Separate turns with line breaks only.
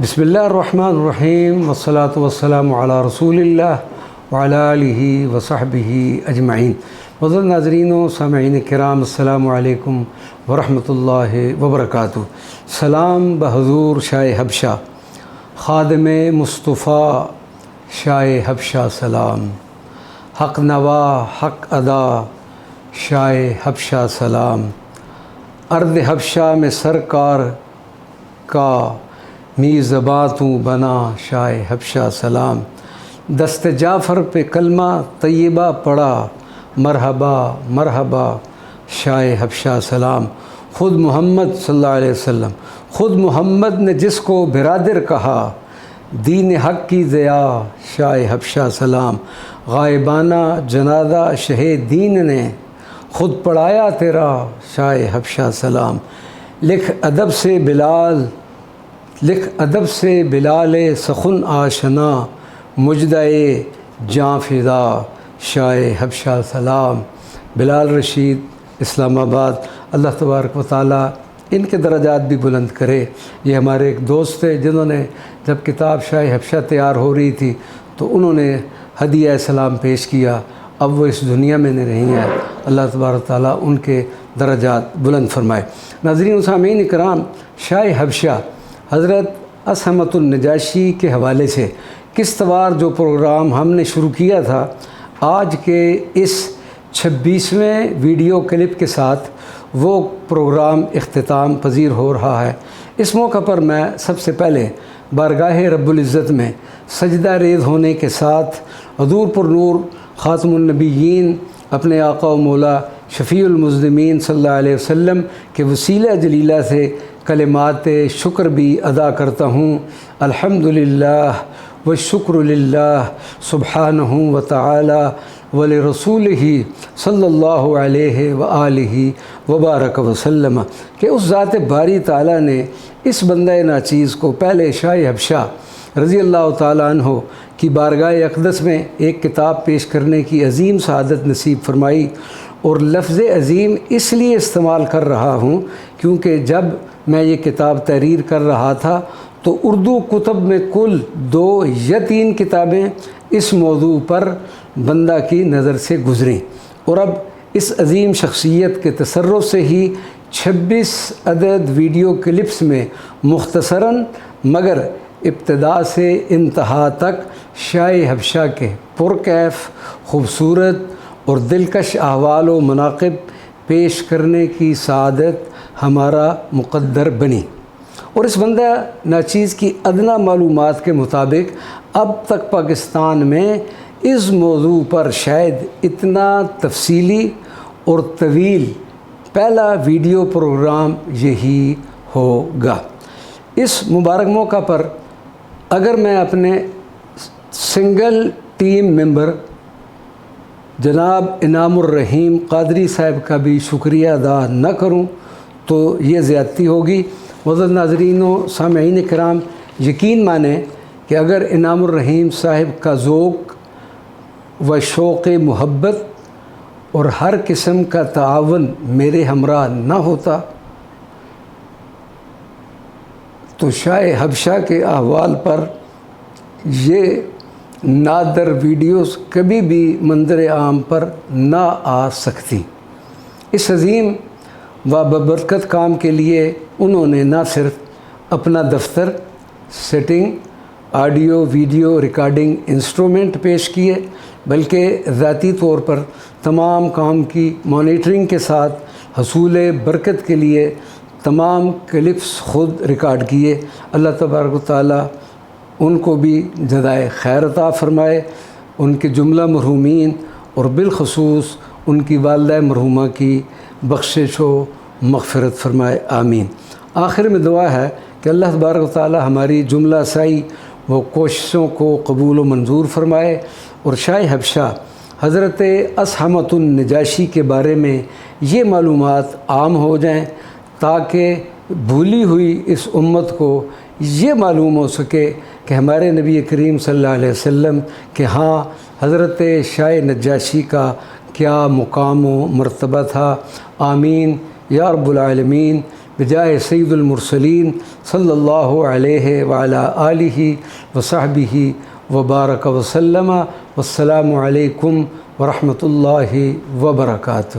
بسم اللہ الرحمن الرحیم والصلاة والسلام علی رسول اللہ وعلی آلہ وصحبہ اجمعین۔ معزز ناظرین و سامعین کرام، السلام علیکم ورحمۃ اللہ وبرکاتہ۔ سلام بحضور شاہ حبشہ، خادم مصطفیٰ شاہ حبشہ سلام، حق نوا حق ادا شاہ حبشہ سلام، ارض حبشہ میں سرکار کا میزباتوں بنا شاہ حبشہ سلام، دست جعفر پہ کلمہ طیبہ پڑا مرحبا مرحبا شاہ حبشہ سلام۔ خود محمد صلی اللہ علیہ وسلم، خود محمد نے جس کو برادر کہا، دین حق کی ضیا شاہ حبشہ سلام، غائبانہ جنازہ شہ دین نے خود پڑھایا تیرا شاہ حبشہ سلام۔ لکھ ادب سے بلال سخن آشنا، مجدے جاں فضا شاہ حبشہ سلام۔ بلال رشید اسلام آباد، اللہ تبارک و تعالیٰ ان کے درجات بھی بلند کرے۔ یہ ہمارے ایک دوست تھے جنہوں نے جب کتاب شاہ حبشہ تیار ہو رہی تھی تو انہوں نے ہدیہ سلام پیش کیا، اب وہ اس دنیا میں نہیں ہیں، اللہ تبارک و تعالیٰ ان کے درجات بلند فرمائے۔ ناظرین و سامعین کرام، شاہ حبشہ حضرت اصحمۃ النجاشی کے حوالے سے قسط وار جو پروگرام ہم نے شروع کیا تھا، آج کے اس 26ویں ویڈیو کلپ کے ساتھ وہ پروگرام اختتام پذیر ہو رہا ہے۔ اس موقع پر میں سب سے پہلے بارگاہ رب العزت میں سجدہ ریز ہونے کے ساتھ حضور پر نور خاتم النبیین اپنے آقا و مولا شفیع المذنبین صلی اللہ علیہ وسلم کے وسیلہ جلیلہ سے کلمات شکر بھی ادا کرتا ہوں۔ الحمدللہ والشکر للہ سبحانہ وتعالی ولرسولہ صلی اللہ علیہ وآلہ وبارک وسلم، کہ اس ذات باری تعالیٰ نے اس بندہ ناچیز کو پہلے شاہ حبشہ رضی اللہ تعالیٰ عنہ کی بارگاہ اقدس میں ایک کتاب پیش کرنے کی عظیم سعادت نصیب فرمائی۔ اور لفظ عظیم اس لیے استعمال کر رہا ہوں کیونکہ جب میں یہ کتاب تحریر کر رہا تھا تو اردو کتب میں کل 2 یا 3 کتابیں اس موضوع پر بندہ کی نظر سے گزریں، اور اب اس عظیم شخصیت کے تصرف سے ہی 26 عدد ویڈیو کلپس میں مختصراً مگر ابتدا سے انتہا تک شاہ حبشہ کے پرکیف، خوبصورت اور دلکش احوال و مناقب پیش کرنے کی سعادت ہمارا مقدر بنی۔ اور اس بندہ ناچیز کی ادنیٰ معلومات کے مطابق اب تک پاکستان میں اس موضوع پر شاید اتنا تفصیلی اور طویل پہلا ویڈیو پروگرام یہی ہوگا۔ اس مبارک موقع پر اگر میں اپنے سنگل ٹیم ممبر جناب انعام الرحیم قادری صاحب کا بھی شکریہ ادا نہ کروں تو یہ زیادتی ہوگی۔ معزز ناظرین و سامعین کرام، یقین مانیں کہ اگر انعام الرحیم صاحب کا ذوق و شوق محبت اور ہر قسم کا تعاون میرے ہمراہ نہ ہوتا تو شاہ حبشہ کے احوال پر یہ نادر ویڈیوز کبھی بھی منظر عام پر نہ آ سکتی۔ اس عظیم و ببرکت کام کے لیے انہوں نے نہ صرف اپنا دفتر، setting, audio video recording instrument پیش کیے، بلکہ ذاتی طور پر تمام کام کی مانیٹرنگ کے ساتھ حصول برکت کے لیے تمام کلپس خود ریکارڈ کیے۔ اللہ تبارک و تعالیٰ ان کو بھی جزائے خیر عطا فرمائے، ان کے جملہ مرحومین اور بالخصوص ان کی والدہ مرحومہ کی بخشش و مغفرت فرمائے، آمین۔ آخر میں دعا ہے کہ اللہ تبارک و تعالیٰ ہماری جملہ سائی و کوششوں کو قبول و منظور فرمائے، اور شاہ حبشہ حضرت اصحمۃ النجاشی کے بارے میں یہ معلومات عام ہو جائیں تاکہ بھولی ہوئی اس امت کو یہ معلوم ہو سکے کہ ہمارے نبی کریم صلی اللہ علیہ وسلم کہ ہاں حضرت شاہ نجاشی کا کیا مقام و مرتبہ تھا۔ آمین یا رب العالمین بجائے سید المرسلین صلی اللہ علیہ وعلی آلہ وصحبہ وبارک وسلم۔ والسلام علیکم ورحمۃ اللہ وبرکاتہ۔